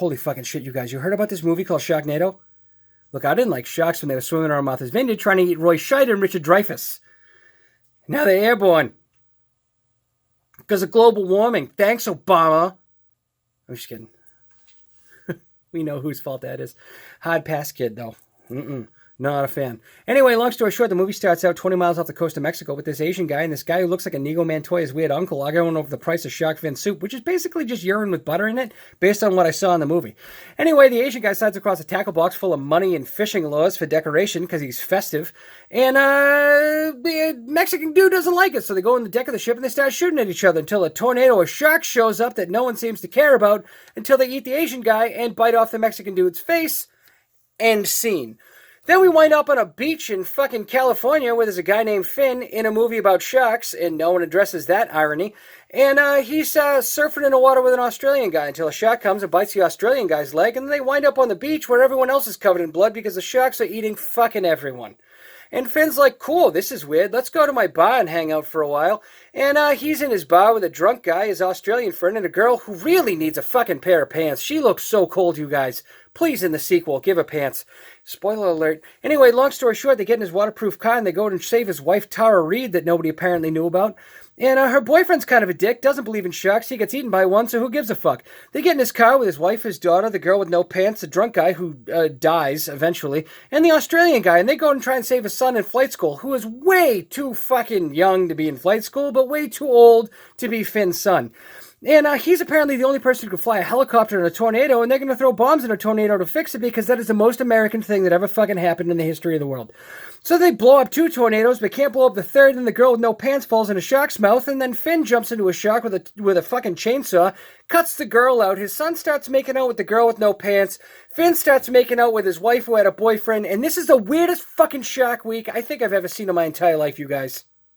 Holy fucking shit, you guys. You heard about this movie called Sharknado? Look, I didn't like sharks when they were swimming around Martha's Vineyard trying to eat Roy Scheider and Richard Dreyfuss. Now they're airborne. Because of global warming. Thanks, Obama. I'm just kidding. We know whose fault that is. Hard pass kid, though. Not a fan. Anyway, long story short, the movie starts out 20 miles off the coast of Mexico with this Asian guy and this guy who looks like Inigo Montoya's weird uncle arguing over the price of shark fin soup, which is basically just urine with butter in it, based on what I saw in the movie. Anyway, the Asian guy slides across a tackle box full of money and fishing lures for decoration because he's festive, and the Mexican dude doesn't like it, so they go on the deck of the ship and they start shooting at each other until a tornado of sharks shows up that no one seems to care about until they eat the Asian guy and bite off the Mexican dude's face. End scene. Then we wind up on a beach in fucking California where there's a guy named Finn in a movie about sharks, and no one addresses that irony. And he's surfing in the water with an Australian guy until a shark comes and bites the Australian guy's leg, and then they wind up on the beach where everyone else is covered in blood because the sharks are eating fucking everyone. And Finn's like, cool, this is weird. Let's go to my bar and hang out for a while. And he's in his bar with a drunk guy, his Australian friend, and a girl who really needs a fucking pair of pants. She looks so cold, you guys. Please, in the sequel, give her pants. Spoiler alert. Anyway, long story short, they get in his waterproof car and they go and save his wife, Tara Reid, that nobody apparently knew about. And her boyfriend's kind of a dick, doesn't believe in sharks. He gets eaten by one, so who gives a fuck? They get in his car with his wife, his daughter, the girl with no pants, the drunk guy who dies eventually, and the Australian guy, and they go and try and save his son in flight school, who is way too fucking young to be in flight school, but way too old to be Finn's son. And he's apparently the only person who can fly a helicopter in a tornado, and they're going to throw bombs in a tornado to fix it because that is the most American thing that ever fucking happened in the history of the world. So they blow up 2 tornadoes, but can't blow up the third, and the girl with no pants falls in a shark's mouth, and then Finn jumps into a shark with a fucking chainsaw, cuts the girl out, his son starts making out with the girl with no pants, Finn starts making out with his wife who had a boyfriend, and this is the weirdest fucking shark week I think I've ever seen in my entire life, you guys.